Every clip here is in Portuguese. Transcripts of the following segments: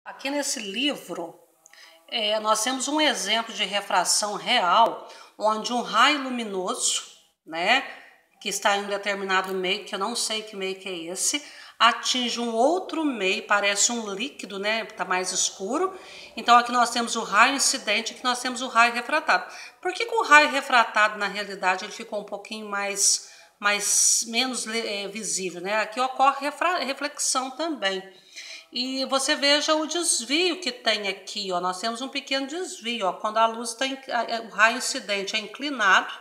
Aqui nesse livro, nós temos um exemplo de refração real, onde um raio luminoso, né, que está em um determinado meio, que eu não sei que meio que é esse, atinge um outro meio, parece um líquido, né, está mais escuro. Então aqui nós temos o raio incidente, aqui nós temos o raio refratado. Por que o raio refratado, na realidade, ele ficou um pouquinho menos visível, né? Aqui ocorre reflexão também. E você veja o desvio que tem aqui, ó. Nós temos um pequeno desvio, ó. Quando a luz tem, o raio incidente é inclinado,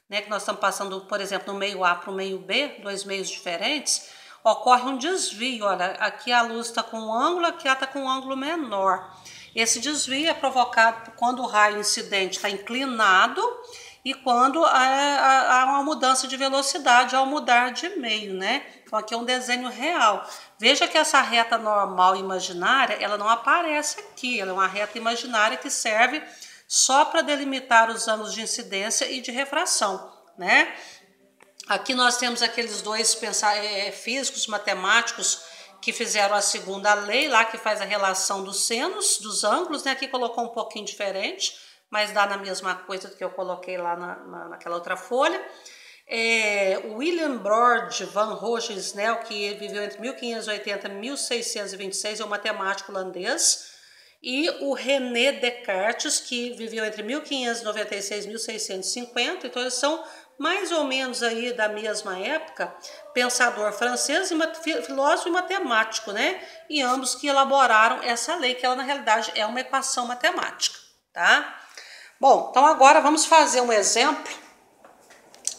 né? Que nós estamos passando, por exemplo, no meio A para o meio B, dois meios diferentes, ocorre um desvio. Olha, aqui a luz está com um ângulo, aqui ela está com um ângulo menor. Esse desvio é provocado quando o raio incidente está inclinado e quando há uma mudança de velocidade ao mudar de meio, né? Então aqui é um desenho real. Veja que essa reta normal imaginária, ela não aparece aqui, ela é uma reta imaginária que serve só para delimitar os ângulos de incidência e de refração, né? Aqui nós temos aqueles dois físicos matemáticos que fizeram a segunda lei lá, que faz a relação dos senos, dos ângulos, né? Aqui colocou um pouquinho diferente, mas dá na mesma coisa que eu coloquei lá naquela outra folha. William Brode van Rooyen-Snel, que viveu entre 1580 e 1626, é um matemático holandês, e o René Descartes, que viveu entre 1596 e 1650, então eles são mais ou menos aí da mesma época, pensador francês, filósofo e matemático, né? E ambos que elaboraram essa lei, que ela na realidade é uma equação matemática, tá? Bom, então agora vamos fazer um exemplo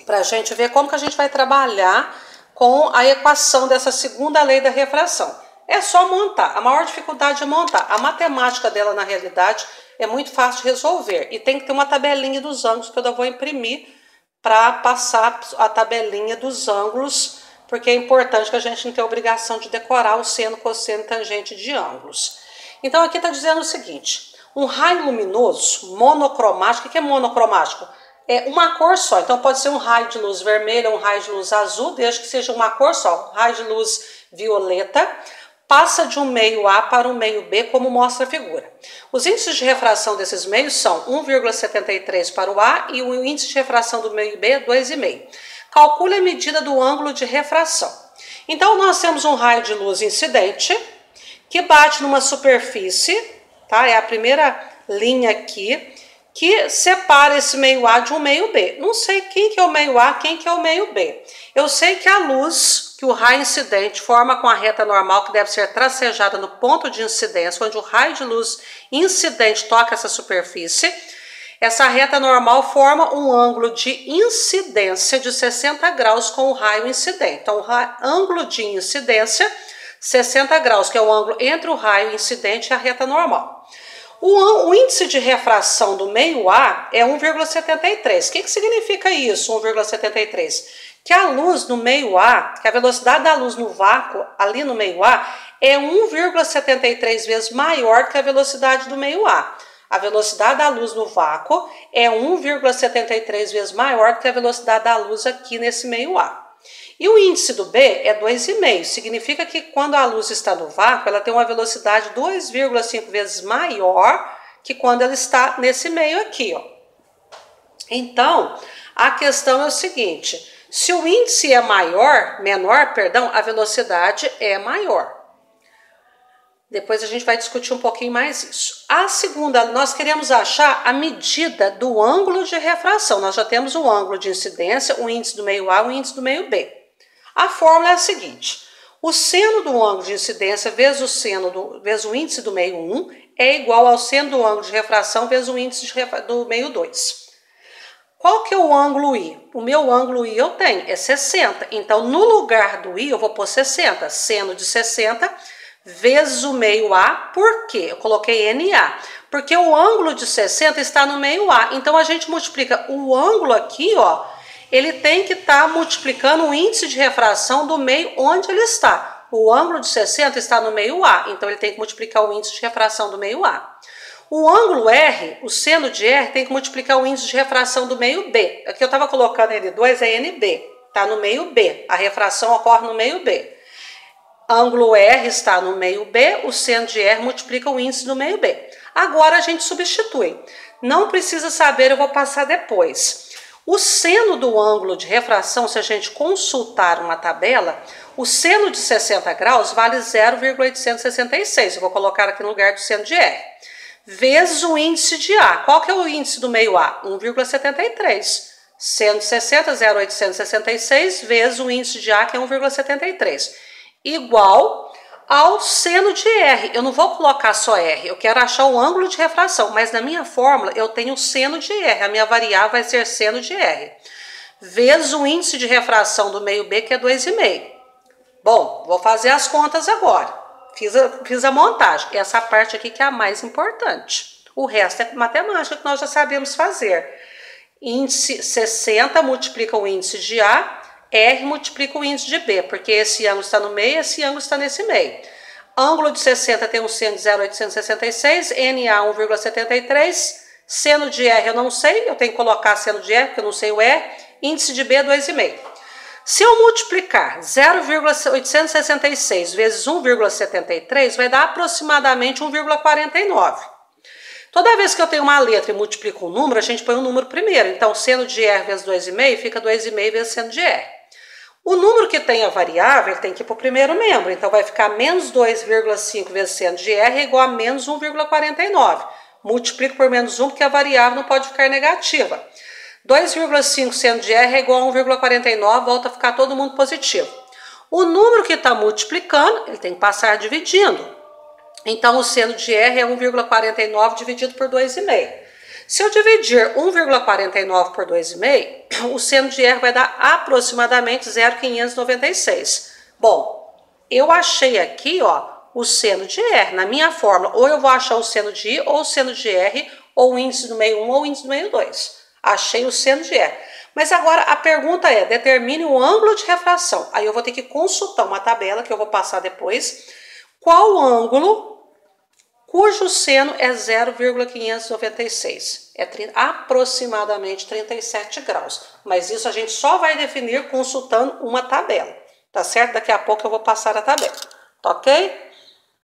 para a gente ver como que a gente vai trabalhar com a equação dessa segunda lei da refração. É só montar, a maior dificuldade é montar. A matemática dela, na realidade, é muito fácil de resolver. E tem que ter uma tabelinha dos ângulos que eu ainda vou imprimir para passar a tabelinha dos ângulos, porque é importante que a gente não tenha a obrigação de decorar o seno, cosseno e tangente de ângulos. Então aqui está dizendo o seguinte: um raio luminoso monocromático. O que é monocromático? É uma cor só, então pode ser um raio de luz vermelha, um raio de luz azul, desde que seja uma cor só. Um raio de luz violeta passa de um meio A para um meio B, como mostra a figura. Os índices de refração desses meios são 1,73 para o A e o índice de refração do meio B é 2,5. Calcule a medida do ângulo de refração. Então nós temos um raio de luz incidente que bate numa superfície, tá? É a primeira linha aqui, que separa esse meio A de um meio B. Não sei quem que é o meio A, quem que é o meio B. Eu sei que a luz que o raio incidente forma com a reta normal, que deve ser tracejada no ponto de incidência, onde o raio de luz incidente toca essa superfície, essa reta normal forma um ângulo de incidência de 60 graus com o raio incidente. Então, o ângulo de incidência, 60 graus, que é o ângulo entre o raio incidente e a reta normal. O índice de refração do meio A é 1,73. O que significa isso, 1,73? Que a luz no meio A, que a velocidade da luz no vácuo, ali no meio A, é 1,73 vezes maior que a velocidade do meio A. A velocidade da luz no vácuo é 1,73 vezes maior que a velocidade da luz aqui nesse meio A. E o índice do B é 2,5, significa que quando a luz está no vácuo, ela tem uma velocidade 2,5 vezes maior que quando ela está nesse meio aqui, ó. Então, a questão é o seguinte: se o índice é menor, a velocidade é maior. Depois a gente vai discutir um pouquinho mais isso. A segunda, nós queremos achar a medida do ângulo de refração. Nós já temos o ângulo de incidência, o índice do meio A, o índice do meio B. A fórmula é a seguinte: o seno do ângulo de incidência vezes o índice do meio 1 é igual ao seno do ângulo de refração vezes o índice do meio 2. Qual que é o ângulo I? O meu ângulo I eu tenho, é 60. Então, no lugar do I, eu vou pôr 60. Seno de 60 vezes o meio A. Por quê? Eu coloquei NA. Porque o ângulo de 60 está no meio A. Então, a gente multiplica o ângulo aqui, ó. Ele tem que estar multiplicando o índice de refração do meio onde ele está. O ângulo de 60 está no meio A, então ele tem que multiplicar o índice de refração do meio A. O ângulo R, o seno de R, tem que multiplicar o índice de refração do meio B. Aqui eu estava colocando N2, é NB, está no meio B. A refração ocorre no meio B. ângulo R está no meio B, o seno de R multiplica o índice do meio B. Agora a gente substitui. Não precisa saber, eu vou passar depois. O seno do ângulo de refração, se a gente consultar uma tabela, o seno de 60 graus vale 0,866. Eu vou colocar aqui no lugar do seno de R. Vezes o índice de A. Qual que é o índice do meio A? 1,73. Seno de 60, 0,866, vezes o índice de A, que é 1,73. Igual ao seno de R. Eu não vou colocar só R, eu quero achar o ângulo de refração, mas na minha fórmula eu tenho seno de R, a minha variável vai ser seno de R, vezes o índice de refração do meio B, que é 2,5. Bom, vou fazer as contas agora. Fiz a montagem. Essa parte aqui que é a mais importante. O resto é matemática que nós já sabemos fazer. Índice 60 multiplica o índice de A, R multiplica o índice de B, porque esse ângulo está no meio, esse ângulo está nesse meio. Ângulo de 60 tem um seno de 0,866, NA 1,73, seno de R eu não sei, eu tenho que colocar seno de R, porque eu não sei o R, índice de B é 2,5. Se eu multiplicar 0,866 vezes 1,73, vai dar aproximadamente 1,49. Toda vez que eu tenho uma letra e multiplico um número, a gente põe um número primeiro. Então, seno de R vezes 2,5 fica 2,5 vezes seno de R. O número que tem a variável tem que ir para o primeiro membro. Então, vai ficar menos 2,5 vezes seno de R é igual a menos 1,49. Multiplico por menos 1 porque a variável não pode ficar negativa. 2,5 seno de R é igual a 1,49, volta a ficar todo mundo positivo. O número que está multiplicando, ele tem que passar dividindo. Então, o seno de R é 1,49 dividido por 2,5. Se eu dividir 1,49 por 2,5, o seno de R vai dar aproximadamente 0,596. Bom, eu achei aqui, ó, o seno de R na minha fórmula. Ou eu vou achar o seno de I, ou o seno de R, ou o índice do meio 1, ou o índice do meio 2. Achei o seno de R. Mas agora a pergunta é, determine o ângulo de refração. Aí eu vou ter que consultar uma tabela que eu vou passar depois. Qual ângulo cujo seno é 0,596? É aproximadamente 37 graus. Mas isso a gente só vai definir consultando uma tabela. Tá certo? Daqui a pouco eu vou passar a tabela. Tá ok?